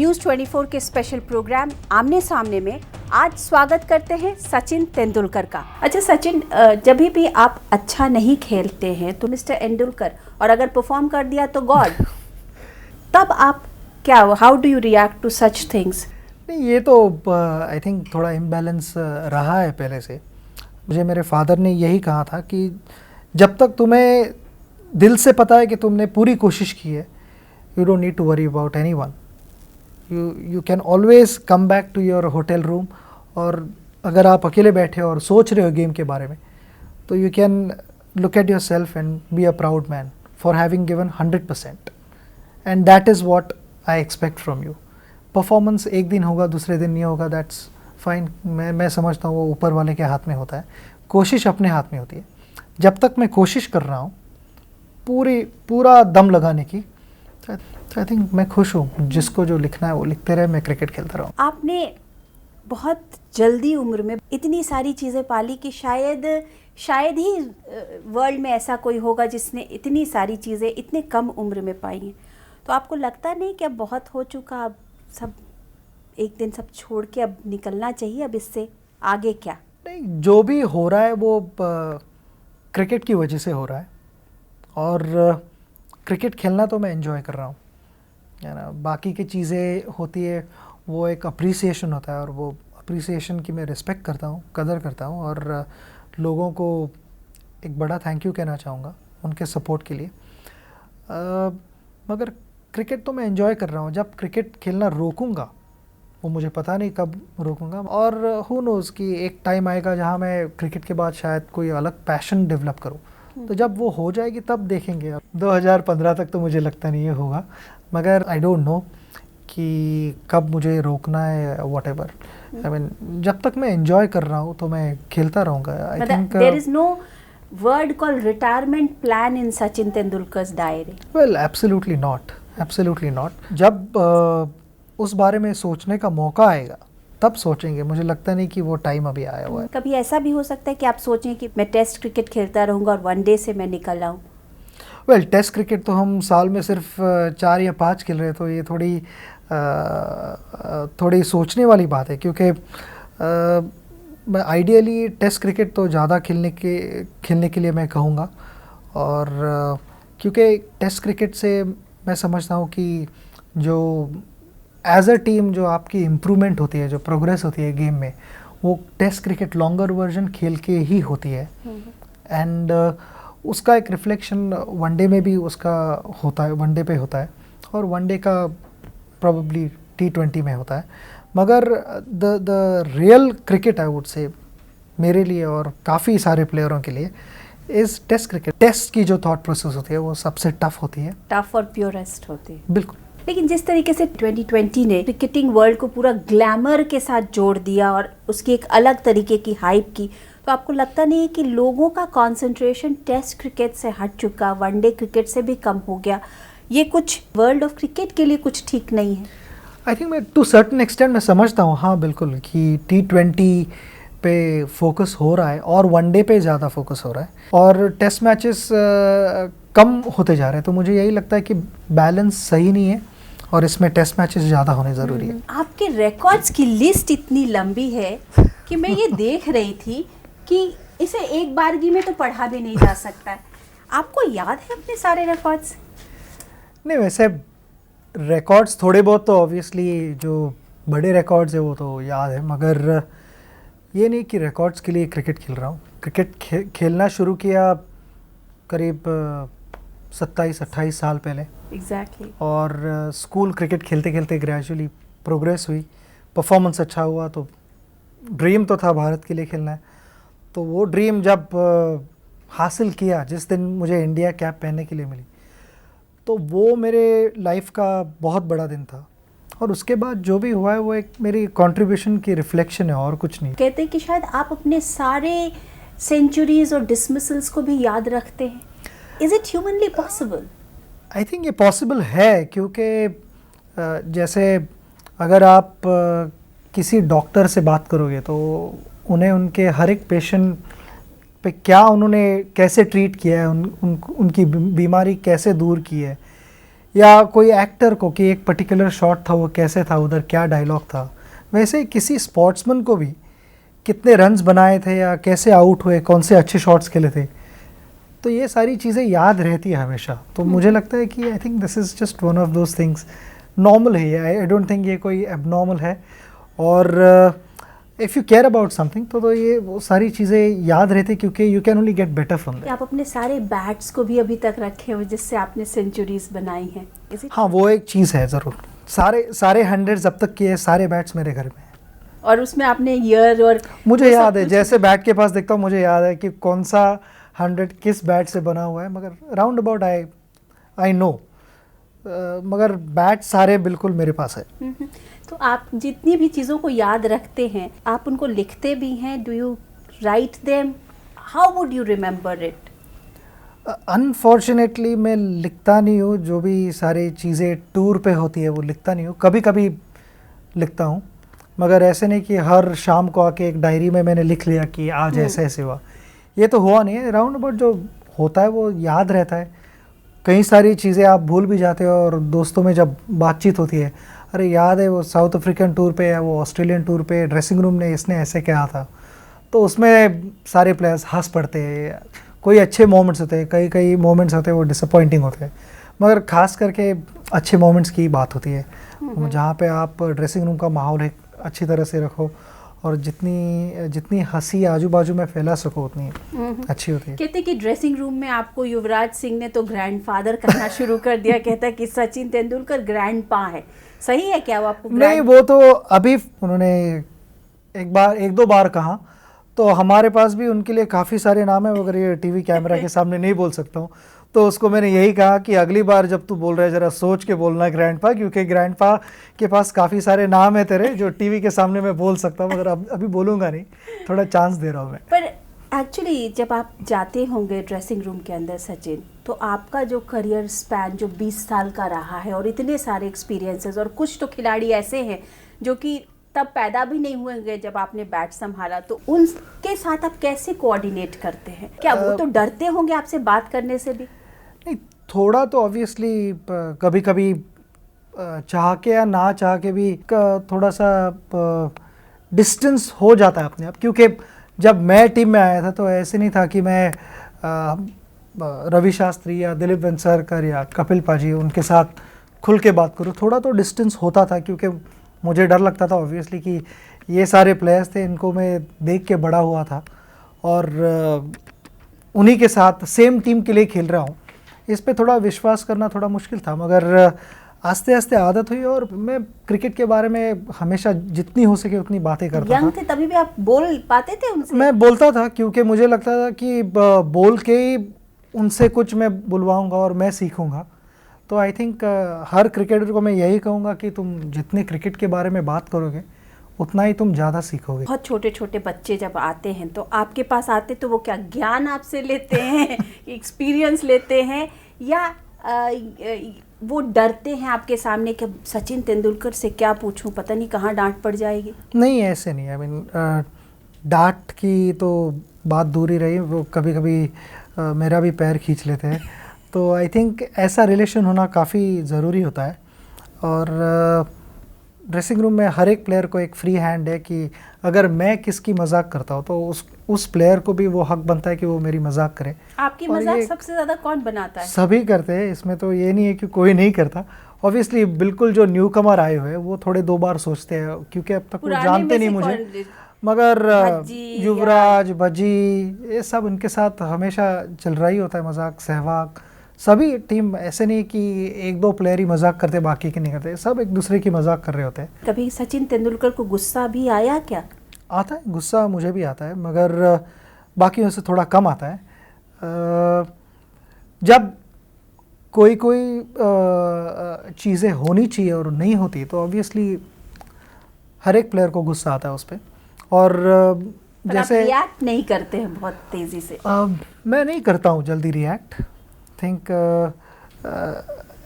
News 24 के special programme आमने सामने में आज स्वागत करते हैं सचिन तेंदुलकर का। अच्छा सचिन, जब भी आप अच्छा नहीं खेलते हैं तो मिस्टर तेंदुलकर, और अगर परफॉर्म कर दिया तो गॉड, तब आप क्या, how do you react to such things? नहीं, ये तो आई थिंक थोड़ा इम्बैलेंस रहा है पहले से। मुझे मेरे फादर ने यही कहा था कि जब तक तुम्हें दिल से पता है कि तुमने पूरी कोशिश की है, you don't need to worry about anyone. You can always come back to your hotel room, और अगर आप अकेले बैठे और सोच रहे हो गेम के बारे में, तो you can look at your self and be a proud man for having given 100%, and that is what I expect from you. Performance एक दिन होगा, दूसरे दिन नहीं होगा, दैट्स फाइन। मैं समझता हूँ वो ऊपर वाले के हाथ में होता है, कोशिश अपने हाथ में होती है। जब तक मैं कोशिश कर रहा हूँ पूरा दम लगाने की, आई थिंक मैं खुश हूँ। जिसको जो लिखना है वो लिखते रहे, मैं क्रिकेट खेलता रहूँ। आपने बहुत जल्दी उम्र में इतनी सारी चीज़ें पाली कि शायद ही वर्ल्ड में ऐसा कोई होगा जिसने इतनी सारी चीज़ें इतने कम उम्र में पाई हैं। तो आपको लगता नहीं कि अब बहुत हो चुका, अब सब एक दिन सब छोड़ के अब निकलना चाहिए, अब इससे आगे क्या? नहीं, जो भी हो रहा है वो क्रिकेट की वजह से हो रहा है, और क्रिकेट खेलना तो मैं एंजॉय कर रहा हूँ, है ना। बाकी की चीज़ें होती है, वो एक अप्रिसिएशन होता है, और वो अप्रिसिएशन की मैं रिस्पेक्ट करता हूँ, कदर करता हूँ, और लोगों को एक बड़ा थैंक यू कहना चाहूँगा उनके सपोर्ट के लिए। मगर क्रिकेट तो मैं एंजॉय कर रहा हूँ। जब क्रिकेट खेलना रोकूंगा, वो मुझे पता नहीं कब रोकूंगा, और हु नोज़ कि एक टाइम आएगा जहाँ मैं क्रिकेट के बाद शायद कोई अलग पैशन डेवलप करूँ। तो जब वो हो जाएगी तब देखेंगे। अब 2015 तक तो मुझे लगता नहीं है होगा, मगर आई डोंट नो कि कब मुझे रोकना है, वॉट एवर। आई मीन, जब तक मैं एंजॉय कर रहा हूँ तो मैं खेलता रहूँगा। I think there is no word called retirement plan in Sachin Tendulkar's diary. Well, absolutely not, absolutely not. जब उस बारे में सोचने का मौका आएगा तब सोचेंगे। मुझे लगता नहीं कि वो टाइम अभी आया हुआ है। कभी ऐसा भी हो सकता है कि आप सोचें कि मैं टेस्ट क्रिकेट खेलता रहूँगा और वनडे से मैं निकल आऊँ? वेल, टेस्ट क्रिकेट तो हम साल में सिर्फ 4 या 5 खेल रहे हैं, तो ये थोड़ी सोचने वाली बात है, क्योंकि मैं आइडियली टेस्ट क्रिकेट तो ज़्यादा खेलने के लिए मैं कहूँगा। और क्योंकि टेस्ट क्रिकेट से मैं समझता हूँ कि जो एज अ टीम जो आपकी इम्प्रूवमेंट होती है, जो प्रोग्रेस होती है गेम में, वो टेस्ट क्रिकेट लॉन्गर वर्जन खेल के ही होती है। एंड उसका एक रिफ्लेक्शन वनडे में भी उसका होता है, वनडे पे होता है, और वनडे का प्रोबेबली T20 में होता है। मगर the real cricket, I would say, मेरे लिए और काफ़ी सारे प्लेयरों के लिए इज़ टेस्ट क्रिकेट। टेस्ट की जो थॉट प्रोसेस होती है वो सबसे टफ होती है, टफ और प्योरेस्ट होती है। बिल्कुल। लेकिन जिस तरीके से 2020 ने क्रिकेटिंग वर्ल्ड को पूरा ग्लैमर के साथ जोड़ दिया और उसकी एक अलग तरीके की हाइप की, तो आपको लगता नहीं है कि लोगों का कंसंट्रेशन टेस्ट क्रिकेट से हट चुका, वनडे क्रिकेट से भी कम हो गया? ये कुछ वर्ल्ड ऑफ क्रिकेट के लिए कुछ ठीक नहीं है? आई थिंक मैं टू सर्टन एक्सटेंट मैं समझता हूँ, हाँ बिल्कुल, कि T20 पे फोकस हो रहा है और वनडे पे ज़्यादा फोकस हो रहा है, और टेस्ट मैचेस कम होते जा रहे हैं। तो मुझे यही लगता है कि बैलेंस सही नहीं है, और इसमें टेस्ट मैचेस ज़्यादा होने ज़रूरी है। आपके रिकॉर्ड्स की लिस्ट इतनी लंबी है कि मैं ये देख रही थी कि इसे एक बारगी में तो पढ़ा भी नहीं जा सकता है। आपको याद है अपने सारे रिकॉर्ड्स? नहीं, वैसे रिकॉर्ड्स थोड़े बहुत तो ऑब्वियसली जो बड़े रिकॉर्ड्स है वो तो याद है, मगर ये नहीं कि रिकॉर्ड्स के लिए क्रिकेट खेल रहा हूँ। क्रिकेट खेलना शुरू किया करीब 27-28 साल पहले। एग्जैक्टली। और स्कूल क्रिकेट खेलते खेलते ग्रेजुअली प्रोग्रेस हुई, परफॉर्मेंस अच्छा हुआ, तो ड्रीम तो था भारत के लिए खेलना है। तो वो ड्रीम जब हासिल किया, जिस दिन मुझे इंडिया कैप पहनने के लिए मिली, तो वो मेरे लाइफ का बहुत बड़ा दिन था। और उसके बाद जो भी हुआ है वो एक मेरी कंट्रीब्यूशन की रिफ्लेक्शन है, और कुछ नहीं। कहते हैं कि शायद आप अपने सारे सेंचुरीज और डिसमिसल्स को भी याद रखते हैं। Is it humanly possible? I think ये पॉसिबल है, क्योंकि जैसे अगर आप किसी डॉक्टर से बात करोगे तो उन्हें उनके हर एक पेशेंट पे क्या उन्होंने कैसे ट्रीट किया है, उनकी बीमारी कैसे दूर की है, या कोई एक्टर को कि एक पर्टिकुलर शॉट था वो कैसे था, उधर क्या डायलॉग था, वैसे किसी स्पोर्ट्समैन को भी कितने रन्स बनाए थे या कैसे आउट हुए, कौन से अच्छे शॉट्स खेले थे, तो ये सारी चीज़ें याद रहती है हमेशा। तो मुझे लगता है कि I think this is just one of those things, normal है ये, आई डोंट थिंक ये कोई एबनॉर्मल है। और if you care about something तो ये वो सारी चीज़ें याद रहती क्योंकि you can only get better from that. आप अपने सारे बैट्स को भी अभी तक रखे हो जिससे आपने सेंचुरीज बनाई हैं? हाँ, वो एक चीज़ है ज़रूर, सारे 100 अब तक किए सारे बैट्स मेरे घर में हैं। और उसमें आपने ईयर और मुझे याद है, जैसे बैट के पास देखता हूँ मुझे याद है कि कौन सा 100 किस बैट से बना हुआ है, मगर राउंड अबाउट आई नो, मगर बैट सारे बिल्कुल मेरे पास है। तो आप जितनी भी चीज़ों को याद रखते हैं, आप उनको लिखते भी हैं? Do you write them? How would you remember it? Unfortunately मैं लिखता नहीं हूँ, जो भी सारी चीज़ें टूर पे होती है वो लिखता नहीं हूँ, कभी कभी लिखता हूँ, मगर ऐसे नहीं कि हर शाम को आके एक डायरी में मैंने लिख लिया कि आज ऐसे ऐसे हुआ, ये तो हुआ नहीं है। राउंड अबाउट जो होता है वो याद रहता है, कई सारी चीज़ें आप भूल भी जाते हो, और दोस्तों में जब बातचीत होती है, अरे याद है वो साउथ अफ्रीकन टूर पे या वो ऑस्ट्रेलियन टूर पे ड्रेसिंग रूम ने इसने ऐसे कहा था, तो उसमें सारे प्लेयर्स हंस पड़ते हैं। कोई अच्छे मोमेंट्स होते हैं, कई मोमेंट्स होते हैं वो डिसअपॉइंटिंग होते हैं, मगर ख़ास करके अच्छे मोमेंट्स की बात होती है, जहाँ पे आप ड्रेसिंग रूम का माहौल एक अच्छी तरह से रखो और जितनी हंसी आजू बाजू में फैला सको उतनी अच्छी होती है। कहते कि ड्रेसिंग रूम में आपको युवराज सिंह ने तो ग्रैंडफादर कहना शुरू कर दिया, कहता कि सचिन तेंदुलकर ग्रैंडपा है, सही है क्या वो आपको? नहीं, वो तो अभी उन्होंने एक दो बार कहा, तो हमारे पास भी उनके लिए काफ़ी सारे नाम है, मगर ये टीवी कैमरा के सामने नहीं बोल सकता हूँ, तो उसको मैंने यही कहा कि अगली बार जब तू बोल रहा है ज़रा सोच के बोलना ग्रैंडपा, क्योंकि ग्रैंडपा के पास काफ़ी सारे नाम है तेरे जो टीवी के सामने मैं बोल सकता हूँ, मगर अभी बोलूँगा नहीं, थोड़ा चांस दे रहा हूँ मैं। पर एक्चुअली जब आप जाते होंगे ड्रेसिंग रूम के अंदर सचिन, तो आपका जो करियर स्पैन जो 20 साल का रहा है और इतने सारे एक्सपीरियंसेस, और कुछ तो खिलाड़ी ऐसे हैं जो कि तब पैदा भी नहीं हुए होंगे जब आपने बैट संभाला, तो उनके साथ आप कैसे कोऑर्डिनेट करते हैं? क्या वो तो डरते होंगे आपसे बात करने से भी? नहीं, थोड़ा तो ऑब्वियसली कभी कभी चाह के या ना चाह के भी थोड़ा सा डिस्टेंस हो जाता है अपने आप, क्योंकि जब मैं टीम में आया था तो ऐसे नहीं था कि मैं रवि शास्त्री या दिलीप वेंगसरकर या कपिल पाजी उनके साथ खुल के बात करूँ, थोड़ा तो डिस्टेंस होता था, क्योंकि मुझे डर लगता था ऑब्वियसली कि ये सारे प्लेयर्स थे, इनको मैं देख के बड़ा हुआ था और उन्हीं के साथ सेम टीम के लिए खेल रहा हूँ, इस पे थोड़ा विश्वास करना थोड़ा मुश्किल था, मगर आस्ते आस्ते आदत हुई और मैं क्रिकेट के बारे में हमेशा जितनी हो सके उतनी बातें करता था। यंग थे तभी भी आप बोल पाते थे उनसे? मैं बोलता था, क्योंकि मुझे लगता था कि बोल के ही उनसे कुछ मैं बुलवाऊंगा और मैं सीखूंगा। तो आई थिंक हर क्रिकेटर को मैं यही कहूँगा कि तुम जितने क्रिकेट के बारे में बात करोगे उतना ही तुम ज़्यादा सीखोगे। बहुत छोटे छोटे बच्चे जब आते हैं तो आपके पास आते तो वो क्या ज्ञान आपसे लेते हैं, एक्सपीरियंस लेते हैं, या वो डरते हैं आपके सामने कि सचिन तेंदुलकर से क्या पूछूं, पता नहीं कहाँ डांट पड़ जाएगी? नहीं, ऐसे नहीं, आई मीन डांट की तो बात दूर ही रही, वो कभी कभी मेरा भी पैर खींच लेते हैं, तो आई थिंक ऐसा रिलेशन होना काफ़ी ज़रूरी होता है। और ड्रेसिंग रूम में हर एक प्लेयर को एक फ्री हैंड है कि अगर मैं किसकी मजाक करता हूँ तो उस प्लेयर को भी वो हक बनता है कि वो मेरी मजाक करे। आपकी मजाक सबसे ज़्यादा कौन बनाता है? सभी करते हैं, इसमें तो ये नहीं है कि कोई नहीं करता। ऑब्वियसली बिल्कुल जो न्यू कमर आए हुए हैं वो थोड़े दो बार सोचते हैं, क्योंकि अब तक वो जानते नहीं मुझे, मगर युवराज भज्जी ये सब उनके साथ हमेशा चल रहा ही होता है मजाक, सहवाग। सभी टीम ऐसे नहीं कि एक दो प्लेयर ही मजाक करते बाकी के नहीं करते, सब एक दूसरे की मजाक कर रहे होते हैं। कभी सचिन तेंदुलकर को गुस्सा भी आया क्या? आता है, गुस्सा मुझे भी आता है, मगर बाकियों से थोड़ा कम आता है। जब कोई चीज़ें होनी चाहिए और नहीं होती तो ऑब्वियसली हर एक प्लेयर को गुस्सा आता है उस पर। और जैसे रिएक्ट नहीं करते हैं बहुत तेज़ी से? मैं नहीं करता हूँ जल्दी रिएक्ट। थिंक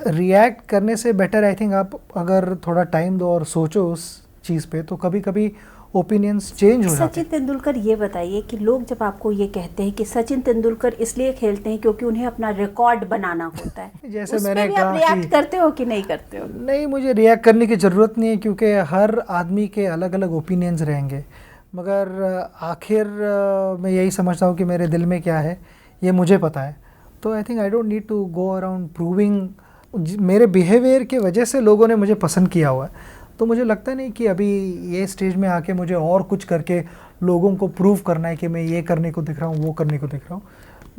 रिएक्ट करने से बेटर आई थिंक आप अगर थोड़ा टाइम दो और सोचो उस चीज़ पे, तो कभी कभी ओपिनियंस चेंज हो जाते सचिन तेंदुलकर, ये बताइए कि लोग जब आपको ये कहते हैं कि सचिन तेंदुलकर इसलिए खेलते हैं क्योंकि उन्हें अपना रिकॉर्ड बनाना होता है, जैसे उसमें मैंने भी कहा आप रिएक्ट कि करते हो कि नहीं करते हो? नहीं, मुझे रिएक्ट करने की ज़रूरत नहीं है क्योंकि हर आदमी के अलग अलग ओपिनियंस रहेंगे, मगर आखिर मैं यही समझता हूँ कि मेरे दिल में क्या है ये मुझे पता है। तो I think I don't need to go around proving. मेरे बिहेवियर की वजह से लोगों ने मुझे पसंद किया हुआ है, तो मुझे लगता नहीं कि अभी ये स्टेज में आके मुझे और कुछ करके लोगों को प्रूव करना है कि मैं ये करने को दिख रहा हूँ, वो करने को दिख रहा हूँ।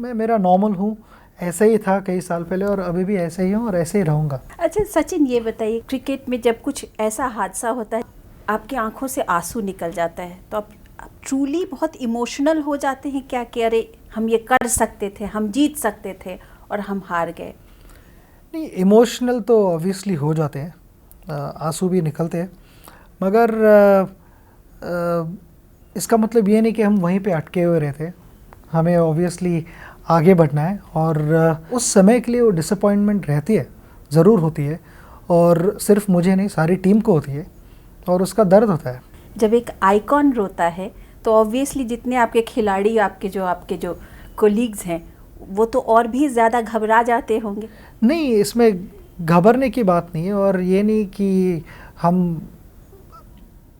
मैं मेरा नॉर्मल हूँ, ऐसे ही था कई साल पहले और अभी भी ऐसे ही हूँ और ऐसे ही रहूँगा। अच्छा सचिन, ये बताइए, क्रिकेट में जब कुछ ऐसा हादसा होता है, आपकी आंखों से आंसू निकल जाता है, तो आप ट्रूली बहुत इमोशनल हो जाते हैं क्या कि अरे हम ये कर सकते थे, हम जीत सकते थे और हम हार गए? नहीं, इमोशनल तो ऑब्वियसली हो जाते हैं, आंसू भी निकलते हैं, मगर इसका मतलब ये नहीं कि हम वहीं पे अटके हुए रहते। हमें ऑब्वियसली आगे बढ़ना है और उस समय के लिए वो डिसअपॉइंटमेंट रहती है, ज़रूर होती है, और सिर्फ मुझे नहीं सारी टीम को होती है और उसका दर्द होता है। जब एक आइकॉन रोता है तो ऑब्वियसली जितने आपके खिलाड़ी, आपके जो कोलीग्स हैं, वो तो और भी ज़्यादा घबरा जाते होंगे। नहीं, इसमें घबराने की बात नहीं है, और ये नहीं कि हम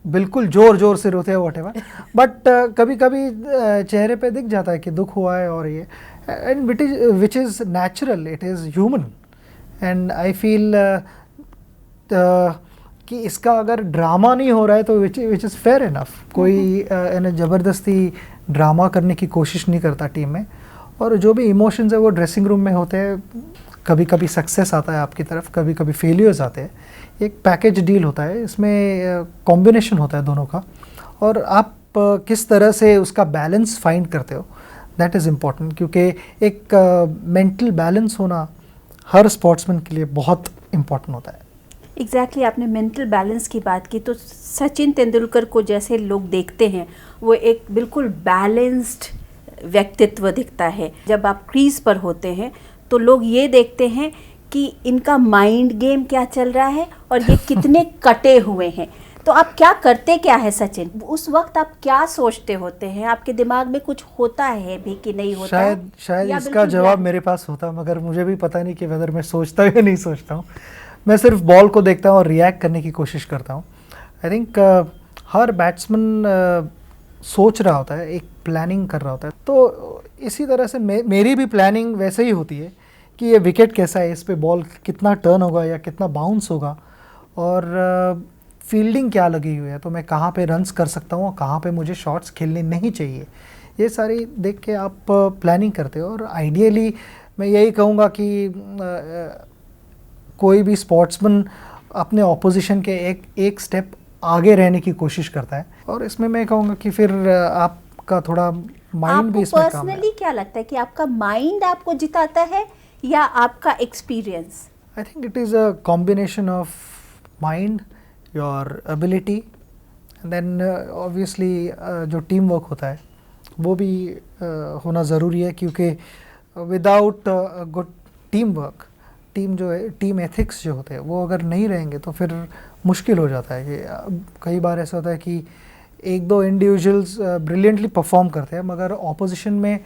बिल्कुल ज़ोर ज़ोर से रोते हैं व्हाटएवर, बट कभी कभी चेहरे पे दिख जाता है कि दुख हुआ है, और ये and which is natural, it is human, and I feel कि इसका अगर ड्रामा नहीं हो रहा है तो विच इज़ फेयर इनफ। कोई ज़बरदस्ती ड्रामा करने की कोशिश नहीं करता टीम में, और जो भी इमोशंस है वो ड्रेसिंग रूम में होते हैं। कभी कभी सक्सेस आता है आपकी तरफ, कभी कभी फेलियर्स आते हैं, एक पैकेज डील होता है, इसमें कॉम्बिनेशन होता है दोनों का, और आप किस तरह से उसका बैलेंस फाइंड करते हो, दैट इज़ इम्पॉर्टेंट, क्योंकि एक मेंटल बैलेंस होना हर स्पोर्ट्समैन के लिए बहुत इम्पॉर्टेंट होता है। एग्जैक्टली आपने मेंटल बैलेंस की बात की, तो सचिन तेंदुलकर को जैसे लोग देखते हैं वो एक बिल्कुल बैलेंस्ड व्यक्तित्व दिखता है। जब आप क्रीज पर होते हैं तो लोग ये देखते हैं कि इनका माइंड गेम क्या चल रहा है और ये कितने कटे हुए हैं। तो आप क्या करते क्या है सचिन, उस वक्त आप क्या सोचते होते हैं? आपके दिमाग में कुछ होता है भी कि नहीं होता? शायद इसका जवाब मेरे पास होता, मगर मुझे भी पता नहीं कि वेदर मैं सोचता हूँ या नहीं सोचता हूँ। मैं सिर्फ बॉल को देखता हूँ और रिएक्ट करने की कोशिश करता हूँ। आई थिंक हर बैट्समैन सोच रहा होता है, एक प्लानिंग कर रहा होता है, तो इसी तरह से मेरी भी प्लानिंग वैसे ही होती है कि ये विकेट कैसा है, इस पे बॉल कितना टर्न होगा या कितना बाउंस होगा, और फील्डिंग क्या लगी हुई है, तो मैं कहाँ पे रन्स कर सकता हूँ, कहाँ पे मुझे शॉट्स खेलने नहीं चाहिए, ये सारी देख के आप प्लानिंग करते हो। और आइडियली मैं यही कहूँगा कि कोई भी स्पोर्ट्समैन अपने ऑपोजिशन के एक स्टेप आगे रहने की कोशिश करता है, और इसमें मैं कहूँगा कि फिर आपका थोड़ा माइंड भी इसमें काम है। पर्सनली क्या लगता है कि आपका माइंड आपको जिताता है या आपका experience? I think it is a combination of mind, your ability, and then obviously जो टीम वर्क होता है वो भी होना ज़रूरी है, क्योंकि without good team work, team जो है, टीम एथिक्स जो होते हैं वो अगर नहीं रहेंगे तो फिर मुश्किल हो जाता है। कि कई बार ऐसा होता है कि एक दो इंडिविजुअल्स ब्रिलियंटली परफॉर्म करते हैं, मगर ऑपोजिशन में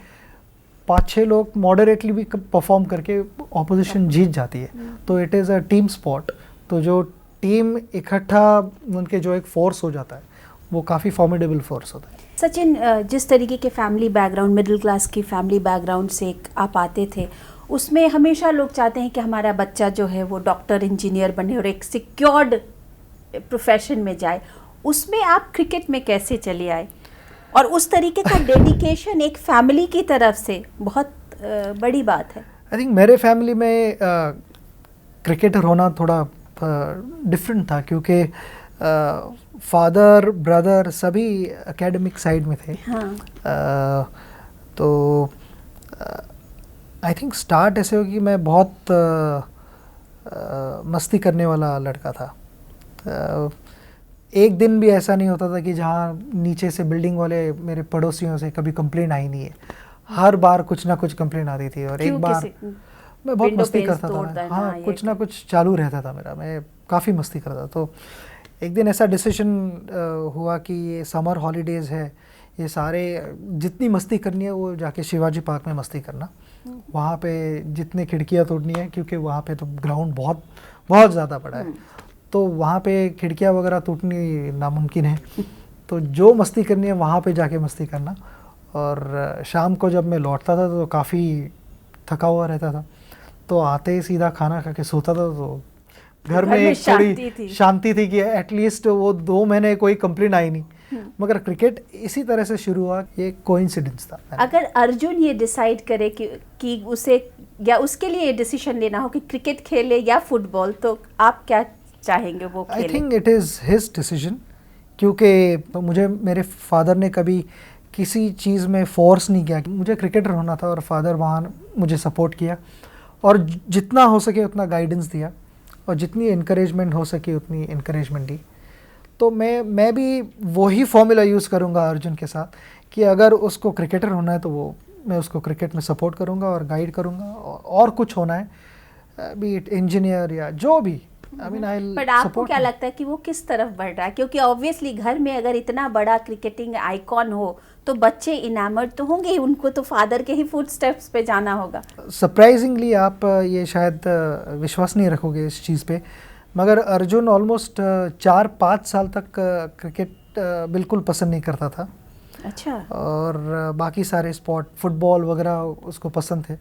5-6 लोग मॉडरेटली भी परफॉर्म करके ऑपोजिशन जीत जाती है। तो it is a team sport, तो जो टीम इकट्ठा उनके जो एक फोर्स हो जाता है वो काफ़ी फॉर्मिडेबल फोर्स होता है। सचिन, जिस तरीके के फैमिली बैकग्राउंड, मिडिल क्लास की फैमिली बैकग्राउंड से आप आते थे, उसमें हमेशा लोग चाहते हैं कि हमारा बच्चा जो है वो डॉक्टर, इंजीनियर बने और एक सिक्योर्ड प्रोफेशन में जाए। उसमें आप क्रिकेट में कैसे चले आए? और उस तरीके का डेडिकेशन एक फैमिली की तरफ से बहुत बड़ी बात है। आई थिंक मेरे फैमिली में क्रिकेटर होना थोड़ा डिफरेंट था, क्योंकि फादर ब्रदर सभी एकेडमिक साइड में थे। हाँ। तो आई थिंक स्टार्ट ऐसे हो कि मैं बहुत मस्ती करने वाला लड़का था। एक दिन भी ऐसा नहीं होता था कि जहाँ नीचे से बिल्डिंग वाले मेरे पड़ोसियों से कभी कंप्लेंट आई नहीं है। हर बार कुछ ना कुछ कंप्लेंट आती थी, और एक बार मैं बहुत मस्ती करता था। हाँ, कुछ ना कुछ चालू रहता था मेरा, मैं काफ़ी मस्ती करता था। तो एक दिन ऐसा डिसीजन हुआ कि ये समर हॉलीडेज़ है, ये सारे जितनी मस्ती करनी है वो जाके शिवाजी पार्क में मस्ती करना, वहाँ पे जितनी खिड़कियाँ तोड़नी है, क्योंकि वहाँ पे तो ग्राउंड बहुत बहुत ज़्यादा बड़ा है, तो वहाँ पे खिड़कियाँ वगैरह टूटनी नामुमकिन है, तो जो मस्ती करनी है वहाँ पे जाके मस्ती करना। और शाम को जब मैं लौटता था तो काफ़ी थका हुआ रहता था, तो आते ही सीधा खाना खा के सोता था, तो घर में एक थोड़ी शांति थी कि एटलीस्ट वो 2 महीने कोई कंप्लेंट आई नहीं। मगर क्रिकेट इसी तरह से शुरू हुआ, ये कोइंसिडेंस था। अगर अर्जुन ये डिसाइड करे कि उसे या उसके लिए ये डिसीजन लेना हो कि क्रिकेट खेले या फुटबॉल, तो आप क्या चाहेंगे वो खेले? आई think it is his decision, क्योंकि मुझे मेरे फादर ने कभी किसी चीज़ में फोर्स नहीं किया। मुझे क्रिकेटर होना था और फादर वहाँ मुझे सपोर्ट किया और जितना हो सके उतना गाइडेंस दिया और जितनी इनकरेजमेंट हो सके उतनी इनकरेजमेंट दी। तो मैं भी वही फॉर्मूला यूज़ करूँगा अर्जुन के साथ कि अगर उसको क्रिकेटर होना है तो मैं उसको क्रिकेट में सपोर्ट करूँगा और गाइड करूँगा, और कुछ होना है बी इट इंजीनियर या जो भी, I mean I will. But आपको क्या लगता है कि वो किस तरफ बढ़ रहा है? क्योंकि ऑब्वियसली घर में अगर इतना बड़ा क्रिकेटिंग आइकॉन हो तो बच्चे इनामर्ड तो होंगे ही, उनको तो फादर के ही फुटस्टेप्स पे जाना होगा। सरप्राइजिंगली आप ये शायद विश्वास नहीं रखोगे इस चीज़ पे, मगर अर्जुन ऑलमोस्ट 4-5 साल तक क्रिकेट बिल्कुल पसंद नहीं करता था। अच्छा। और बाकी सारे स्पोर्ट, फुटबॉल वगैरह उसको पसंद थे,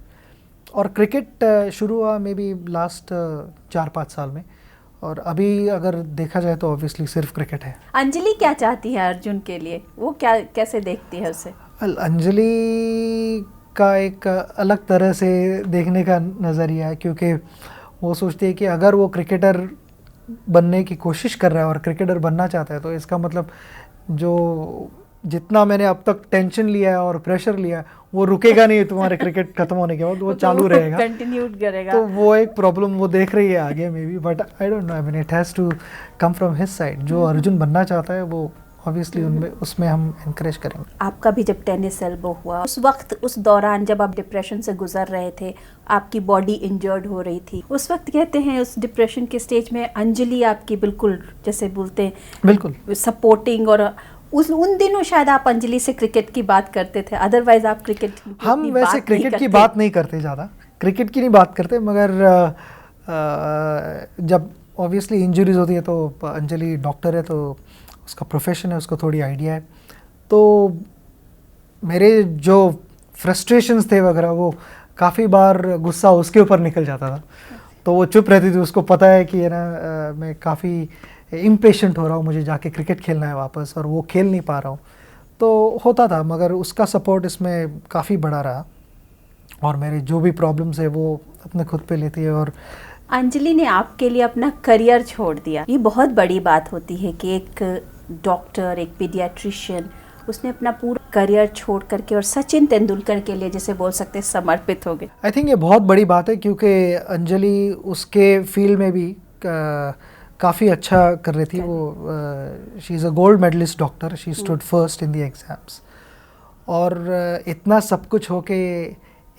और क्रिकेट शुरू हुआ मे बी लास्ट 4-5 साल में, और अभी अगर देखा जाए तो ऑब्वियसली सिर्फ क्रिकेट है। अंजलि क्या चाहती है अर्जुन के लिए? वो क्या कैसे देखती है उसे? अंजलि का एक अलग तरह से देखने का नज़रिया है, क्योंकि वो सोचती है कि अगर वो क्रिकेटर बनने की कोशिश कर रहा है और क्रिकेटर बनना चाहता है, तो इसका मतलब जो जितना मैंने अब तक टेंशन लिया है और प्रेशर लिया है वो रुकेगा नहीं, तुम्हारे क्रिकेट खत्म होने के बाद वो चालू रहेगा, कंटिन्यू करेगा। तो वो एक प्रॉब्लम वो देख रही है आगे में भी, but I don't know, I mean it has to come from his side. जो अर्जुन बनना चाहता है वो ऑब्वियसली उसमें हम इनकरेज करेंगे। आपका भी जब टेनिस एल्बो हुआ उस वक्त, उस दौरान जब आप डिप्रेशन से गुजर रहे थे, आपकी बॉडी इंजर्ड हो रही थी, उस वक्त कहते हैं उस डिप्रेशन के स्टेज में अंजलि आपकी बिल्कुल, जैसे बोलते हैं, बिल्कुल सपोर्टिंग, और उन दिनों शायद आप अंजलि से क्रिकेट की बात करते थे, अदरवाइज आप क्रिकेट हम वैसे क्रिकेट की बात नहीं करते, ज़्यादा क्रिकेट की नहीं बात करते, मगर जब ऑब्वियसली इंजरीज होती है तो अंजलि डॉक्टर है, तो उसका प्रोफेशन है, उसको थोड़ी आइडिया है, तो मेरे जो फ्रस्ट्रेशंस थे वगैरह वो काफ़ी बार गुस्सा उसके ऊपर निकल जाता था, तो वो चुप रहती थी, उसको पता है कि ना मैं काफ़ी इम्पेशेंट हो रहा हूँ, मुझे जाके क्रिकेट खेलना है वापस, और वो खेल नहीं पा रहा हूँ, तो होता था, मगर उसका सपोर्ट इसमें काफ़ी बड़ा रहा, और मेरे जो भी प्रॉब्लम्स है वो अपने खुद पे लेती है। और अंजलि ने आपके लिए अपना करियर छोड़ दिया, ये बहुत बड़ी बात होती है कि एक डॉक्टर, एक पीडियाट्रिशियन, उसने अपना पूरा करियर छोड़ करके और सचिन तेंदुलकर के लिए, जैसे बोल सकते हैं, समर्पित हो गए। आई थिंक ये बहुत बड़ी बात है, क्योंकि अंजलि उसके फील्ड में भी काफ़ी अच्छा कर रही थी। वो she is a gold medalist doctor, she stood first in the exams, और इतना सब कुछ हो के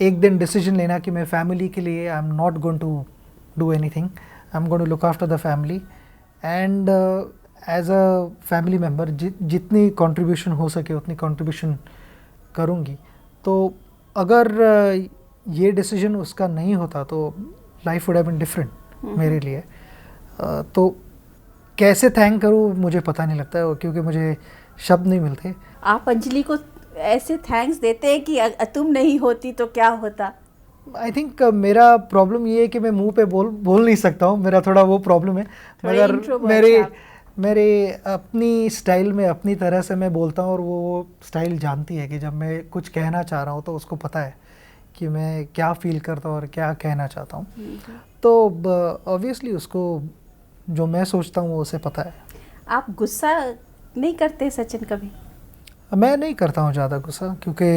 एक दिन डिसीजन लेना कि मैं फैमिली के लिए I am not going to do anything, I am going to look after the family, and as a family member जितनी कंट्रीब्यूशन हो सके उतनी कंट्रीब्यूशन करूँगी। तो अगर ये डिसीजन उसका नहीं होता तो life would have been different मेरे लिए। तो कैसे थैंक करूँ मुझे पता नहीं लगता है, क्योंकि मुझे शब्द नहीं मिलते। आप अंजलि को ऐसे थैंक्स देते हैं कि तुम नहीं होती तो क्या होता? आई थिंक मेरा प्रॉब्लम ये है कि मैं मुंह पे बोल नहीं सकता हूँ, मेरा थोड़ा वो प्रॉब्लम है, मगर मेरे अपनी स्टाइल में अपनी तरह से मैं बोलता हूँ, और वो स्टाइल जानती है कि जब मैं कुछ कहना चाह रहा हूँ तो उसको पता है कि मैं क्या फील करता हूँ और क्या कहना चाहता हूँ, तो ऑब्वियसली उसको जो मैं सोचता हूँ वो उसे पता है। आप गुस्सा नहीं करते सचिन कभी? मैं नहीं करता हूँ ज़्यादा गुस्सा, क्योंकि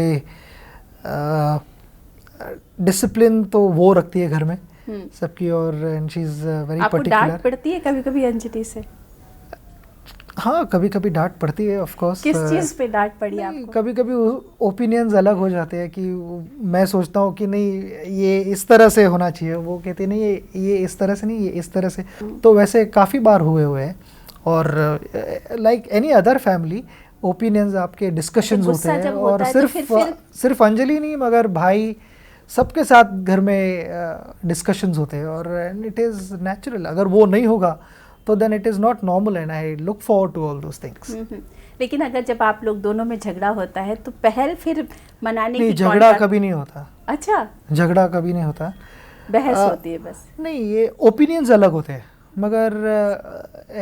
डिसिप्लिन तो वो रखती है घर में सबकी, और and she is very particular. आपको डांट पड़ती है कभी कभी अंजलि से? हाँ, कभी कभी डांट पड़ती है, ऑफ कोर्स। किस चीज़ पे डांट पड़ी आपको? कभी कभी ओपिनियंस अलग हो जाते हैं, कि मैं सोचता हूँ कि नहीं ये इस तरह से होना चाहिए, वो कहते नहीं ये इस तरह से नहीं, ये इस तरह से, तो वैसे काफ़ी बार हुए हैं, और like any other family opinions आपके डिस्कशंस होते गुस्सा हैं, जब होता और है तो सिर्फ अंजलि नहीं मगर भाई सबके साथ घर में डिस्कशंस होते हैं, और एंड इट इज़ नेचुरल. अगर वो नहीं होगा तो then it is not normal, and I look forward to all those things. लेकिन अगर जब आप लोग दोनों में झगड़ा होता है तो पहल फिर मनाने नहीं, की कौन झगड़ा बात- कभी नहीं होता. अच्छा, झगड़ा कभी नहीं होता. बहस होती है बस. नहीं, ये ओपिनियंस अलग होते हैं, मगर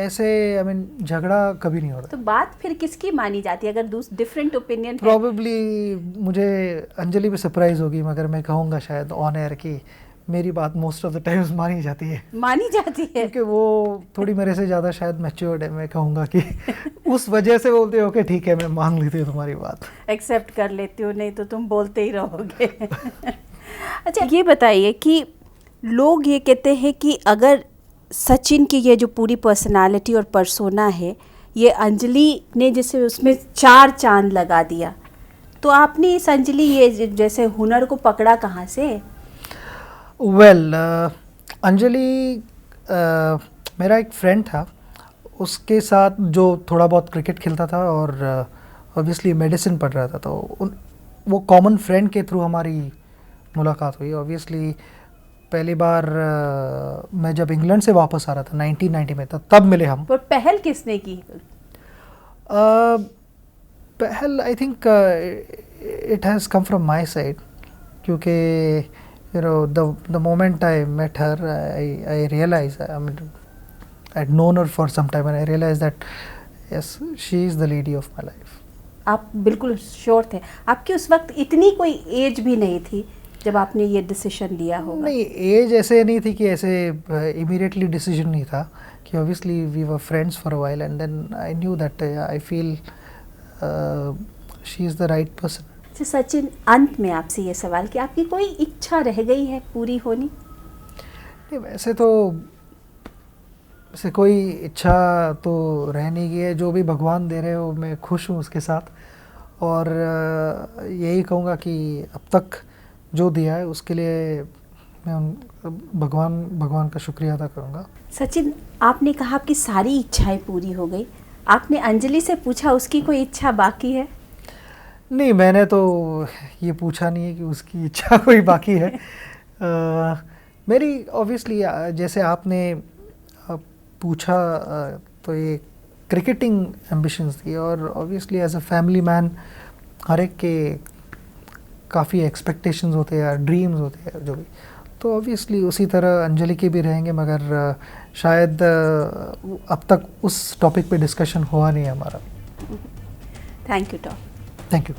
ऐसे आई मीन झगड़ा कभी नहीं होता. तो बात फिर किसकी मानी जाती है अगर डिफरेंट ओपिनियन है? प्रॉबेबली मुझे अंजलि भी सरप्राइज होगी मगर मैं कहूँगा शायद ऑन एयर कि मेरी बात मोस्ट ऑफ द टाइम्स मानी जाती है, मानी जाती है. क्योंकि वो थोड़ी मेरे से ज़्यादा शायद मैच्योर्ड है. मैं कहूँगा कि उस वजह से बोलते हो कि ठीक है मैं मान लेती हूँ तुम्हारी बात. एक्सेप्ट कर लेती हूँ, नहीं तो तुम बोलते ही रहोगे. अच्छा, ये बताइए कि लोग ये कहते हैं कि अगर सचिन की ये जो पूरी पर्सनालिटी और पर्सोना है, ये अंजलि ने जैसे उसमें 4 चांद लगा दिया, तो आपने इस अंजलि ये जैसे हुनर को पकड़ा कहाँ से? वेल, अंजलि मेरा एक फ्रेंड था, उसके साथ जो थोड़ा बहुत क्रिकेट खेलता था और ऑब्वियसली मेडिसिन पढ़ रहा था, तो वो कॉमन फ्रेंड के थ्रू हमारी मुलाकात हुई. ऑब्वियसली पहली बार मैं जब इंग्लैंड से वापस आ रहा था 1990 में, तब मिले हम. पर पहल किसने की? पहल आई think it has come from my side, क्योंकि you know the moment I met her, I realized, I mean, I'd known her for some time and I realized that yes, she is the lady of my life. आप बिल्कुल sure थे? आपकी उस वक्त इतनी कोई as भी नहीं थी जब आपने ये डिसीजन लिया होगा? नहीं, एज ऐसे नहीं थी कि ऐसे इमीडिएटली डिसीजन नहीं था, कि obviously we were friends for a while and then I knew that I feel she is the right person. अच्छा सचिन, अंत में आपसे ये सवाल कि आपकी कोई इच्छा रह गई है पूरी होनी? नहीं, वैसे तो कोई इच्छा तो रह नहीं गई है. जो भी भगवान दे रहे हो मैं खुश हूँ उसके साथ, और यही कहूँगा कि अब तक जो दिया है उसके लिए मैं भगवान का शुक्रिया अदा करूँगा. सचिन, आपने कहा आपकी सारी इच्छाएं पूरी हो गई, आपने अंजलि से पूछा उसकी कोई इच्छा बाकी है? नहीं, मैंने तो ये पूछा नहीं है कि उसकी इच्छा कोई बाकी है. मेरी ऑब्वियसली जैसे आपने पूछा, तो ये क्रिकेटिंग एम्बिशंस थी, और obviously as a family man हर एक के काफ़ी एक्सपेक्टेशंस होते हैं, ड्रीम्स होते हैं जो भी, तो ऑब्वियसली उसी तरह अंजलि के भी रहेंगे, मगर शायद अब तक उस टॉपिक पे डिस्कशन हुआ नहीं है हमारा. Thank you Tom. Thank you.